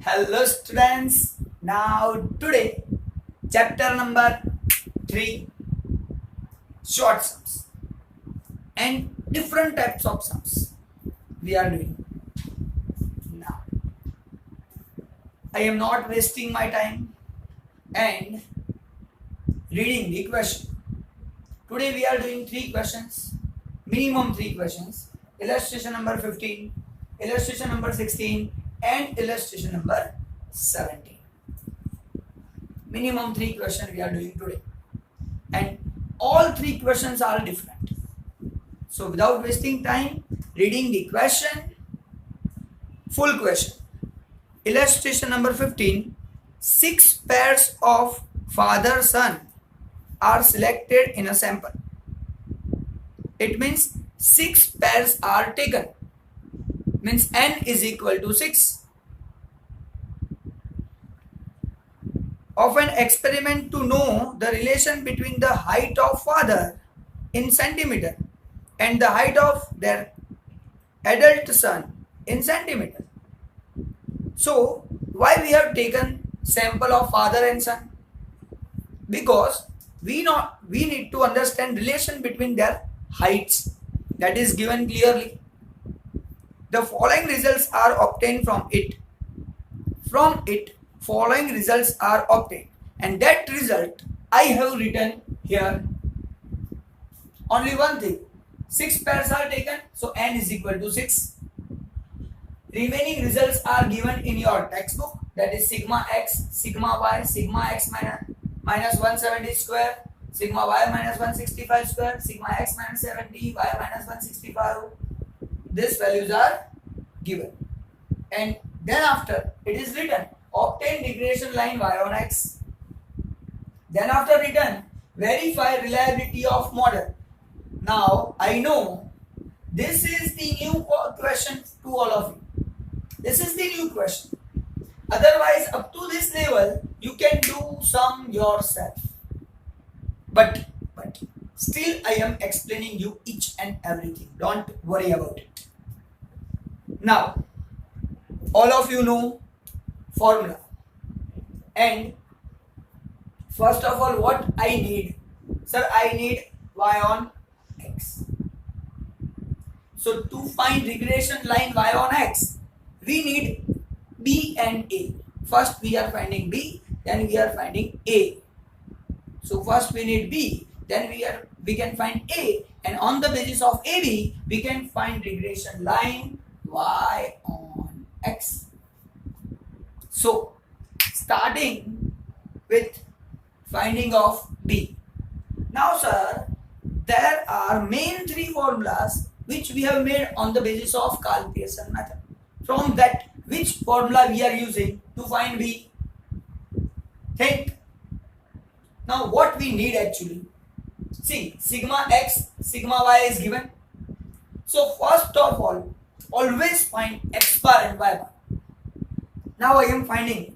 Hello students. Now today chapter number 3 short sums and different types of sums we are doing. Now I am not wasting my time and reading the question. Today we are doing 3 questions, minimum 3 questions. Illustration number 15, illustration number 16 and illustration number 17. Minimum 3 questions we are doing today, and all 3 questions are different. So without wasting time, reading the question, full question. Illustration number 15, 6 pairs of father son are selected in a sample. It means 6 pairs are taken, means n is equal to 6. Of an experiment to know the relation between the height of father in centimeter and the height of their adult son in centimeter. So why we have taken sample of father and son? Because we need to understand relation between their heights, that is given clearly. The following results are obtained from it. From it, following results are obtained, and that result I have written here. Only one thing: 6 pairs are taken, so n is equal to 6. Remaining results are given in your textbook, that is sigma x, sigma y, sigma x minus 170 square, sigma y minus 165 square, sigma x minus 70, y minus 165. These values are given, and then after it is written obtain regression line y on x. Then after written verify reliability of model. Now I know this is the new question to all of you. This is the new question. Otherwise, up to this level you can do some yourself, but still I am explaining you each and everything. Don't worry about it. Now all of you know formula, and first of all, what I need, sir, I need y on x. So to find regression line y on x, we need b and a. First we are finding b, then we are finding a. So first we need b, then we can find a, and on the basis of ab we can find regression line y on x. So starting with finding of b. Now sir, there are main 3 formulas which we have made on the basis of Karl Pearson method. From that, which formula we are using to find b? Think. Now what we need actually, see, sigma x, sigma y is given. So first of all, always find x bar and y bar. Now I am finding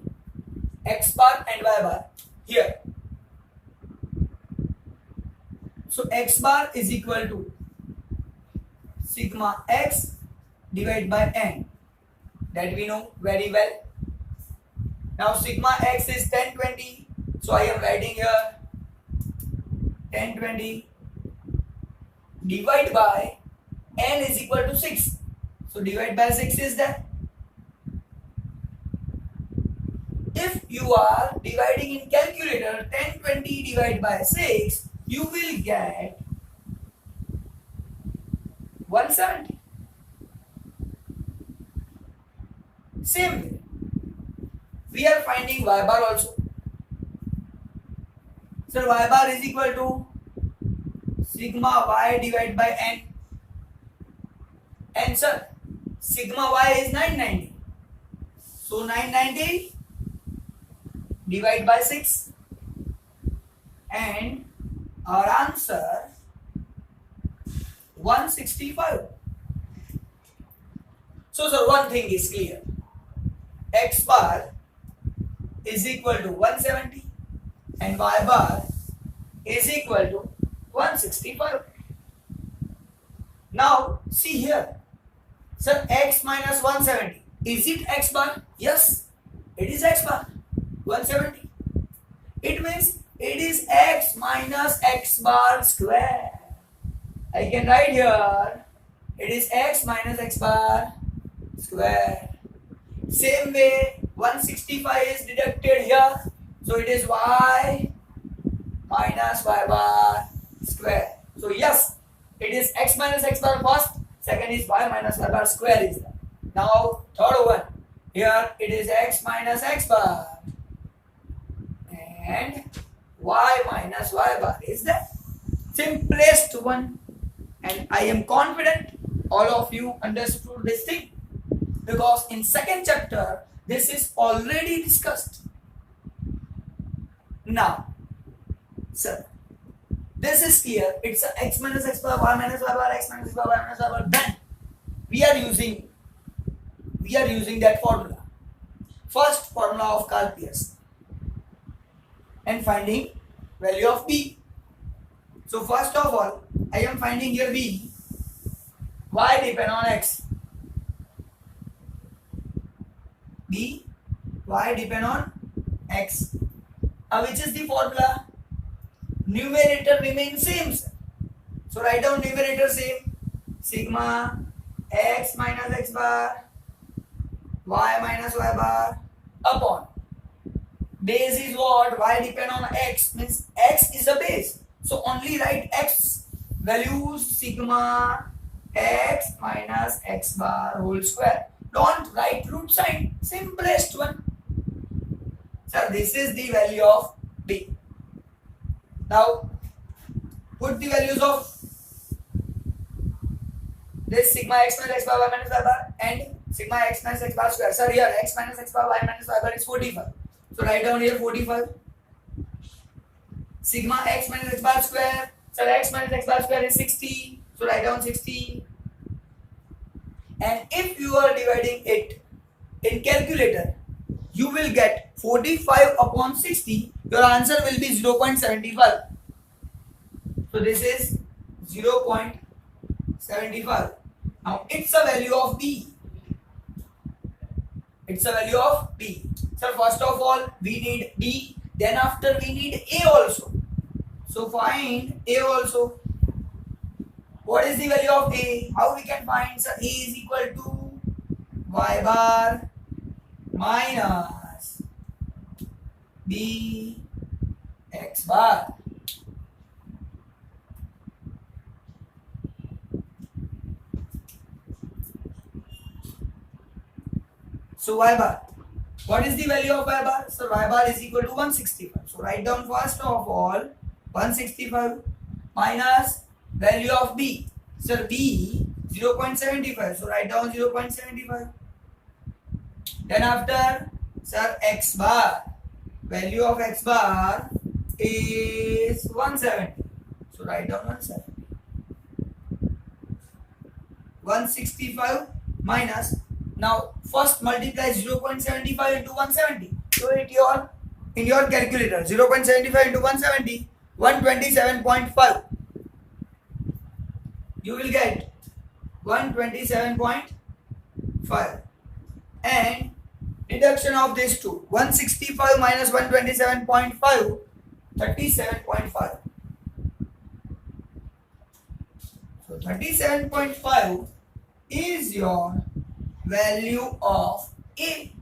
x bar and y bar here. So x bar is equal to sigma x divided by n. That we know very well. Now sigma x is 1020. So I am writing here 1020 divided by n is equal to 6. So divide by 6 is that. If you are dividing in calculator 1020 divided by 6, you will get 170. Same way, we are finding y bar also. So y bar is equal to sigma y divided by n. And sir, sigma y is 990. So 990 divide by 6, and our answer 165. So sir, one thing is clear. X bar is equal to 170 and y bar is equal to 165. Now see here, sir, x minus 170, is it x bar? Yes. It is x bar 170. It means it is x minus x bar square. I can write here it is x minus x bar square. Same way 165 is deducted here, so it is y minus y bar square. So yes, it is x minus x bar first, second is y minus y bar square is there. Now third one, here it is x minus x bar and y minus y bar is the simplest one, and I am confident all of you understood this thing, because in second chapter this is already discussed. Now sir, this is here, it's a x minus x bar, y minus y bar, x minus x bar, y minus y bar. Then we are using that formula, first formula of Karl Pearson, and finding value of b. So first of all, I am finding here b. Y depend on x. B, y depend on x. Now which is the formula? Numerator remains same. So write down numerator same. Sigma x minus x bar y minus y bar upon base is what? Y depend on x, means x is a base. So only write x values sigma x minus x bar whole square. Don't write root sign, simplest one. So this is the value of b. Now put the values of this sigma x minus x bar y minus y bar and sigma x minus x bar square. Sir, here x minus x bar y minus y bar is 45. So write down here 45. Sigma x minus x bar square. Sir, x minus x bar square is 60. So write down 60. And if you are dividing it in calculator, you will get 45 upon 60. Your answer will be 0.75. So this is 0.75. Now it's a value of b. It's a value of b. So first of all we need b, then after we need a also. So find a also. What is the value of a? How we can find? So a is equal to y bar minus b x bar. So y bar. What is the value of y bar? So y bar is equal to 165. So write down first of all 165 minus value of b. So b 0.75. So write down 0.75. Then after, sir, x bar. Value of x bar is 170. So write down 170. 165 minus. Now first multiply 0.75 into 170. So in your calculator 0.75 into 170, 127.5. You will get 127.5, and deduction of this two, 165 minus 127.5, 37.5. So 37.5 is your value of a.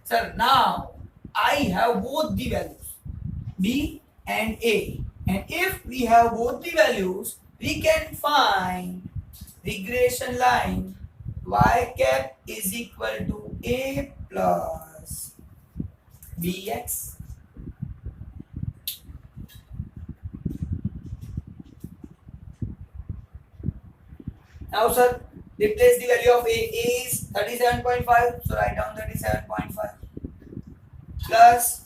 Sir, now I have both the values b and a, and if we have both the values, we can find regression line y cap is equal to a plus bx. Now sir, replace the value of a is 37.5, so write down 37.5 plus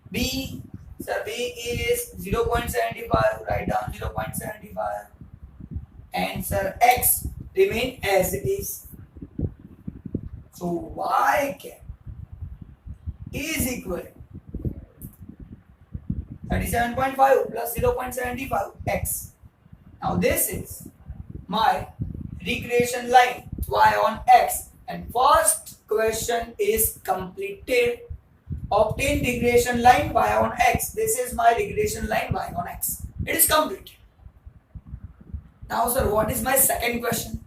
b. Sir, b is 0.75, write down 0.75, and sir, x remain as it is. So y cap is equal to 37.5 plus 0.75 x. Now this is my regression line y on x, And first question is completed. Obtain regression line y on x. This is my regression line y on x. It is completed. Now sir, what is my second question?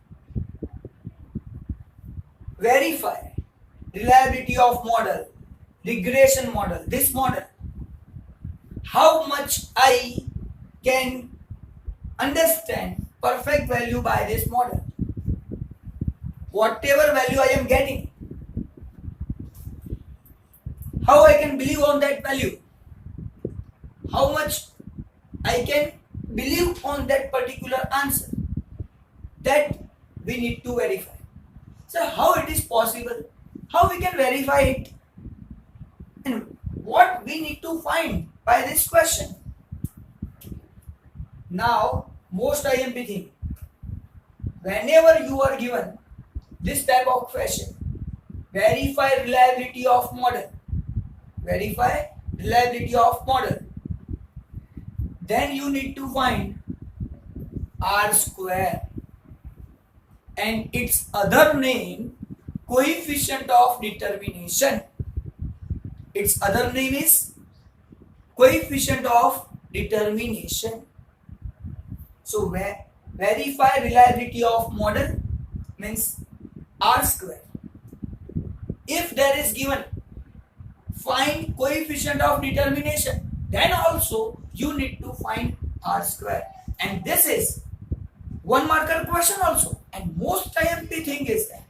Verify reliability of model, regression model, this model. How much I can understand perfect value by this model? Whatever value I am getting, how I can believe on that value? How much I can believe on that particular answer? That we need to verify. So how it is possible? How we can verify it? And what we need to find by this question? Now, most IMP thing, whenever you are given this type of question, verify reliability of model, verify reliability of model, then you need to find R square and its other name, coefficient of determination. Its other name is coefficient of determination. So verify reliability of model means R square. If there is given find coefficient of determination, then also you need to find R square. And this is one marker question also. And most IMP thing is that.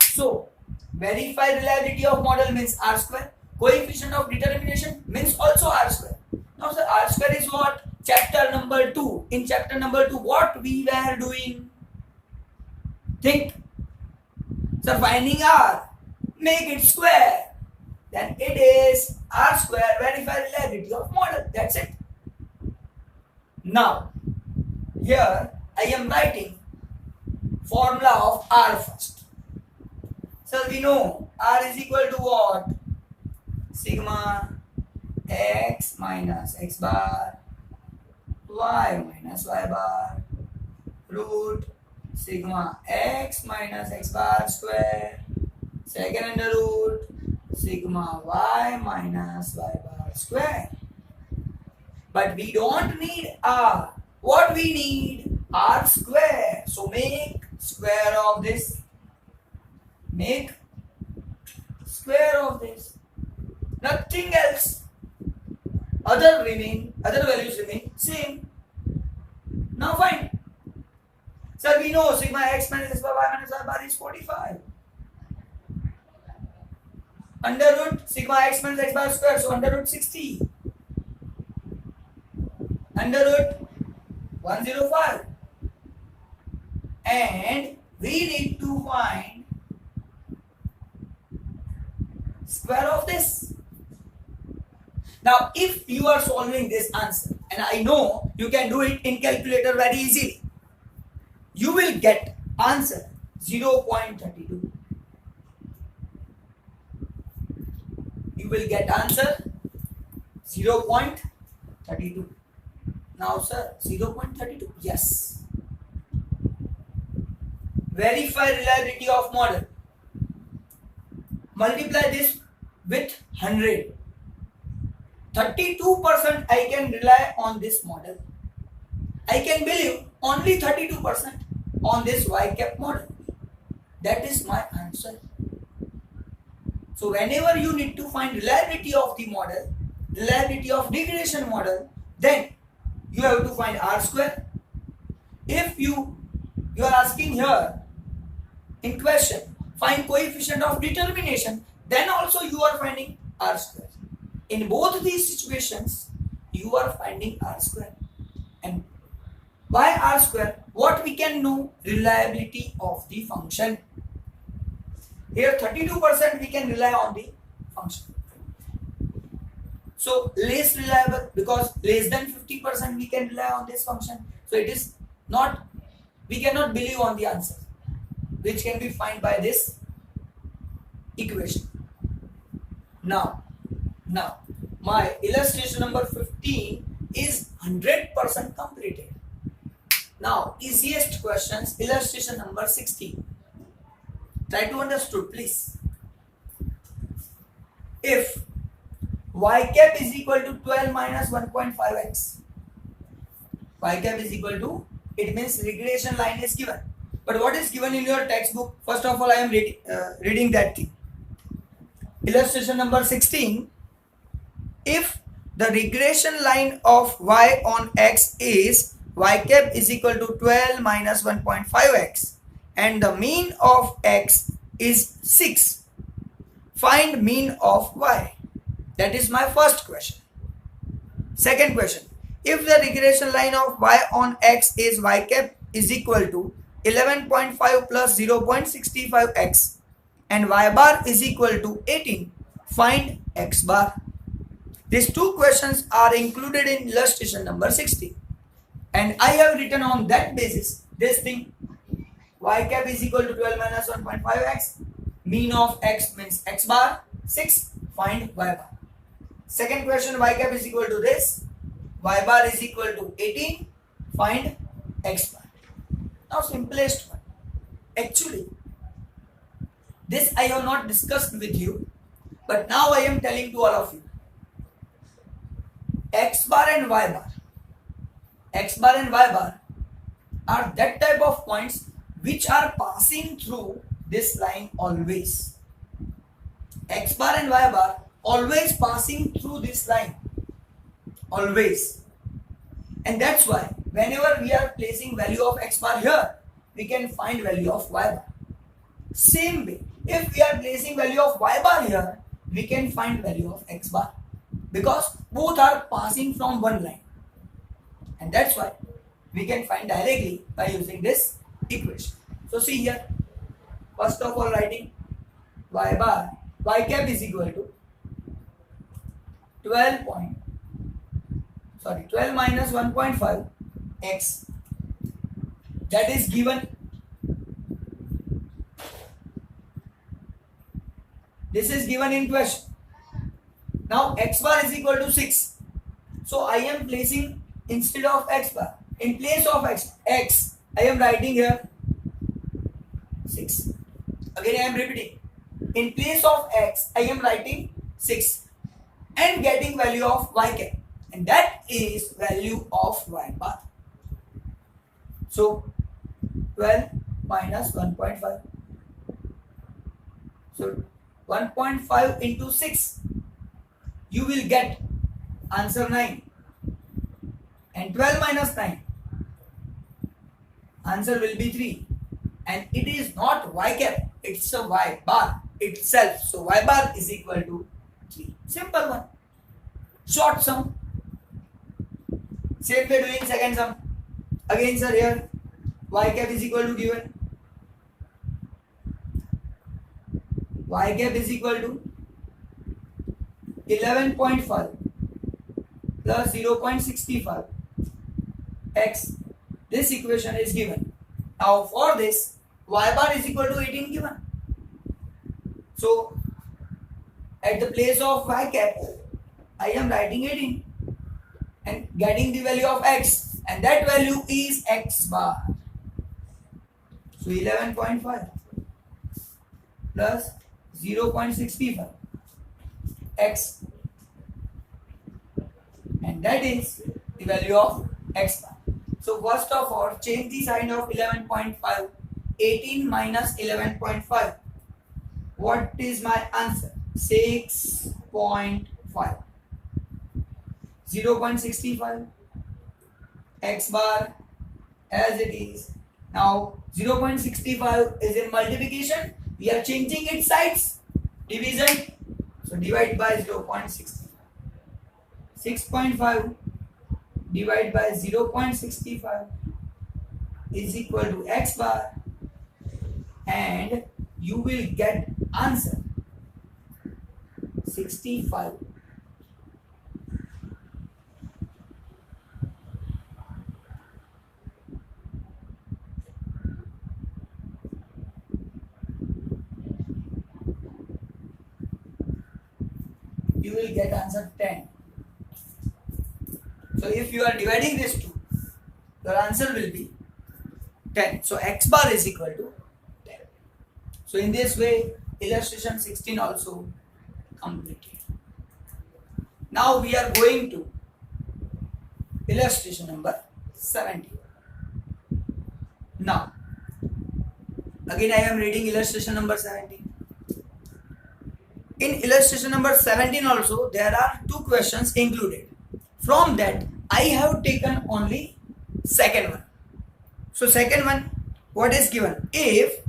So verify reliability of model means R square. Coefficient of determination means also R square. Now sir, R square is what? Chapter number 2. In chapter number 2, what we were doing? Think. So finding R, make it square. Then it is R square, verify reliability of model. That's it. Now, here I am writing formula of R first. So we know R is equal to what? Sigma x minus x bar y minus y bar root sigma x minus x bar square second under root sigma y minus y bar square. But we don't need R. What we need? R square. So make square of this. Make square of this. Nothing else. Other values remain same. Now find. Sir, we know sigma x minus x bar y minus y bar is 45. Under root sigma x minus x bar square, so under root 60. Under root 105. And we need to find square of this. Now, if you are solving this answer, and I know you can do it in calculator very easily, you will get answer 0.32. You will get answer 0.32. Now, sir, 0.32. Yes. Verify reliability of model. Multiply this with 100. 32% I can rely on this model. I can believe only 32% on this y cap model. That is my answer. So whenever you need to find reliability of the model, reliability of regression model, then you have to find R square. If you are asking here in question, find coefficient of determination, then also you are finding R square. In both these situations, you are finding R square. And by R square, what we can know? Reliability of the function. Here 32% we can rely on the function. So less reliable, because less than 50% we can rely on this function. So it is not, we cannot believe on the answer, which can be found by this equation. Now my illustration number 15 is 100% completed. Now easiest questions, illustration number 16. Try to understood, please. If y cap is equal to 12 minus 1.5x, y cap is equal to, it means regression line is given. But what is given in your textbook? First of all, I am reading that thing. Illustration number 16. If the regression line of y on x is y cap is equal to 12 minus 1.5x and the mean of x is 6, find mean of y. That is my first question. Second question. If the regression line of y on x is y cap is equal to 11.5 plus 0.65x and y bar is equal to 18, find x bar. These two questions are included in illustration number 16, and I have written on that basis this thing. Y cap is equal to 12 minus 1.5x, mean of x means x bar, 6, find y bar. Second question, y cap is equal to this, y bar is equal to 18, find x bar. Now simplest one. Actually, this I have not discussed with you, but now I am telling to all of you. X bar and y bar. X bar and y bar are that type of points which are passing through this line always. X bar and y bar always passing through this line. Always. And that's why whenever we are placing value of x bar here, we can find value of y bar. Same way, if we are placing value of y bar here, we can find value of x bar, because both are passing from one line, and that's why we can find directly by using this equation. So see here, first of all writing y bar, y cap is equal to 12 minus 1.5 x, that is given. This is given in question. Now x bar is equal to 6. So I am placing, instead of x bar, in place of x, I am writing here 6. Again I am repeating. In place of x, I am writing 6 and getting value of y cap, and that is value of y bar. So 12 minus 1.5. So 1.5 into 6, you will get answer 9, and 12 minus 9, answer will be 3, and it is not y cap, it's a y bar itself. So y bar is equal to 3. Simple one. Short sum. Same way doing second sum. Again sir, here y cap is equal to given. Y cap is equal to 11.5 plus 0.65 x. This equation is given. Now for this, y bar is equal to 18 given. So at the place of y cap, I am writing 18 and getting the value of x, and that value is x bar. So 11.5 plus 0.65 x, and that is the value of x bar. So first of all, change the sign of 11.5. 18 minus 11.5. What is my answer? 6.5. 0.65 x bar as it is. Now 0.65 is in multiplication. We are changing its sides. Division. So divide by 0.65. 6.5 divided by 0.65 is equal to x bar, and you will get answer 65. You will get answer 10. So if you are dividing this two, your answer will be 10. So x bar is equal to 10. So in this way, illustration 16 also completed. Now we are going to illustration number 17. Now, again I am reading illustration number 17. In illustration number 17 also, there are two questions included. From that, I have taken only second one. So second one, what is given? If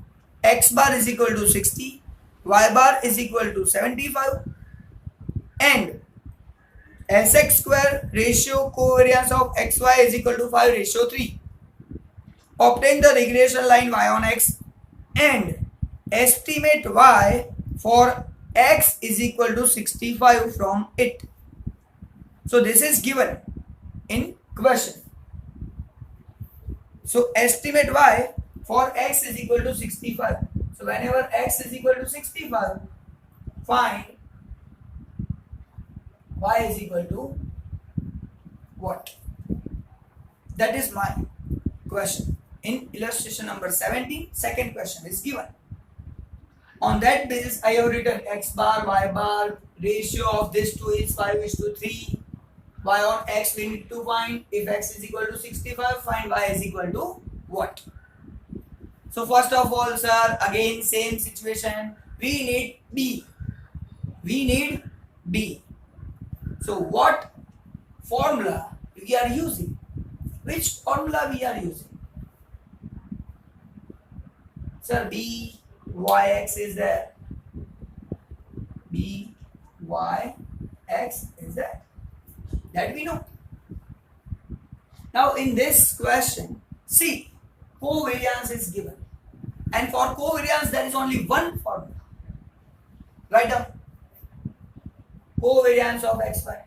x bar is equal to 60, y bar is equal to 75, and sx square ratio covariance of xy is equal to 5:3. Obtain the regression line y on x and estimate y for x is equal to 65 from it. So this is given in question. So estimate y for x is equal to 65. So whenever x is equal to 65, find y is equal to what? That is my question. In illustration number 17, second question is given. On that basis, I have written x bar, y bar, ratio of this two is 5:3. Y on x we need to find. If x is equal to 65, find y is equal to what? So first of all, sir, again same situation. We need b. We need b. So what formula we are using? Which formula we are using? Sir, b yx is there. B y x is there. That we know. Now in this question, see, covariance is given. And for covariance, there is only one formula. Write down. Covariance of xy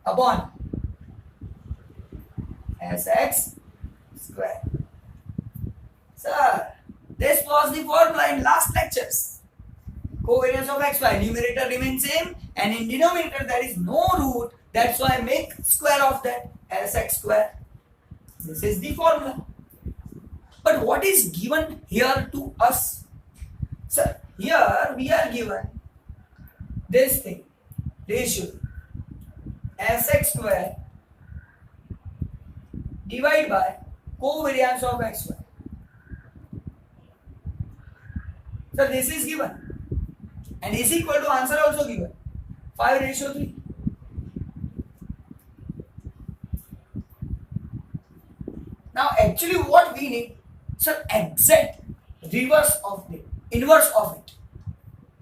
upon sx square. Sir, this was the formula in last lectures. Covariance of xy, numerator remains same, and in denominator there is no root. That's why I make square of that, sx square. This is the formula. But what is given here to us? Sir, here we are given this thing, ratio sx square divided by covariance of xy. So this is given, and is equal to answer also given, 5:3. Now actually what we need, sir, exact reverse of it, inverse of it.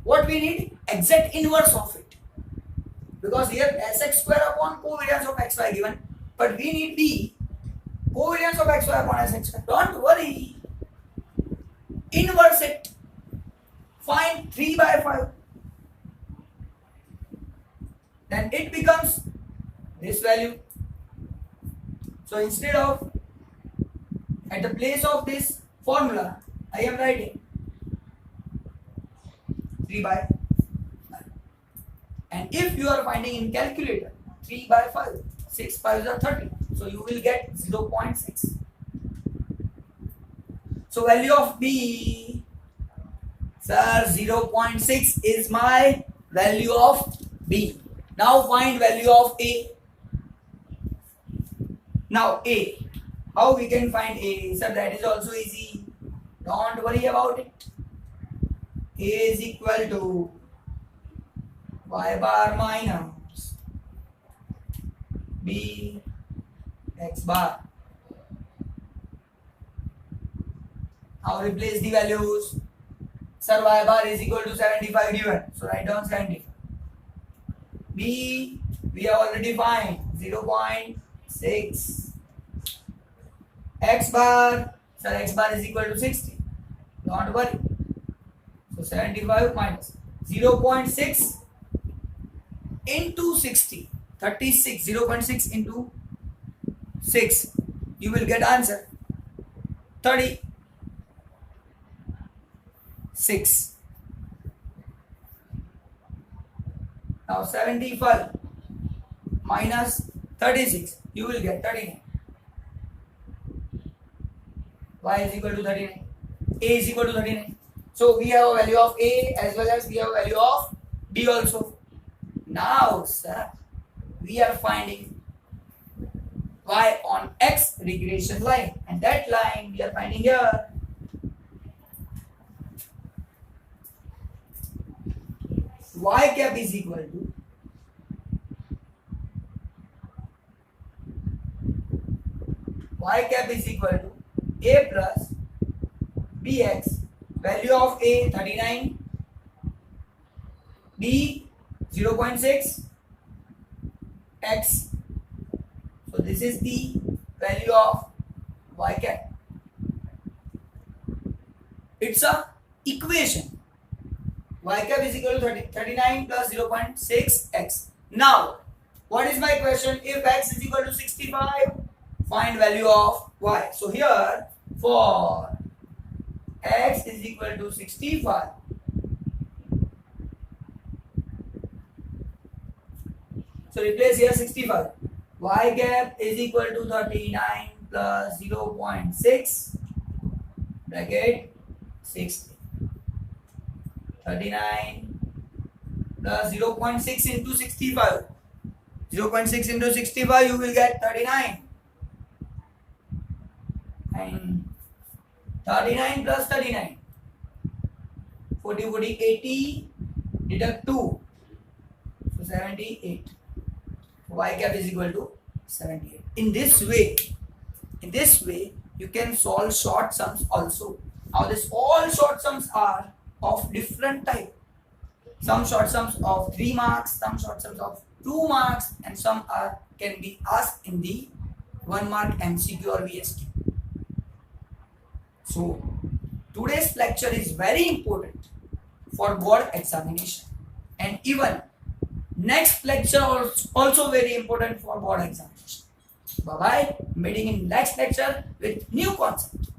What we need? Exact inverse of it. Because here sx square upon covariance of xy given, but we need the covariance of xy upon sx square. Don't worry, inverse it. Find 3/5. Then it becomes this value. So instead of, at the place of this formula, I am writing 3/5. And if you are finding in calculator 3/5, 6 5s are 30. So you will get 0.6. So value of B, sir, 0.6 is my value of B. Now find value of A. Now A. How we can find A? Sir, that is also easy. Don't worry about it. A is equal to y bar minus B x bar. Now replace the values. Sir, y bar is equal to 75 given. So write down 75. B we have already find 0.6. X bar, sir, x bar is equal to 60. Don't worry. So 75 minus 0.6 into 60, 36. 0.6 into 6, you will get answer 36. Now 75 minus 36, you will get 39. Y is equal to 39. A is equal to 39. So we have a value of A as well as we have a value of B also. Now, sir, we are finding y on x regression line, and that line we are finding here. Y cap is equal to A plus bx, value of A 39, B 0.6, x. So this is the value of y cap. It's a equation. Y cap is equal to 39 plus 0.6 x. Now, what is my question? If x is equal to 65, find value of y. So here, for x is equal to 65, so replace here 65. Y cap is equal to 39 plus 0.6 bracket 60. 39 plus 0.6 into 65. 0.6 into 65, you will get 39. And 39 plus 39. 40, 80, deduct 2. So 78. Y cap is equal to 78. In this way, you can solve short sums also. Now this all short sums are of different type. Some short sums of 3 marks, some short sums of 2 marks, and some can be asked in the 1 mark MCQ or VSQ. So today's lecture is very important for board examination, and even next lecture also very important for board examination. Bye bye. Meeting in next lecture with new concept.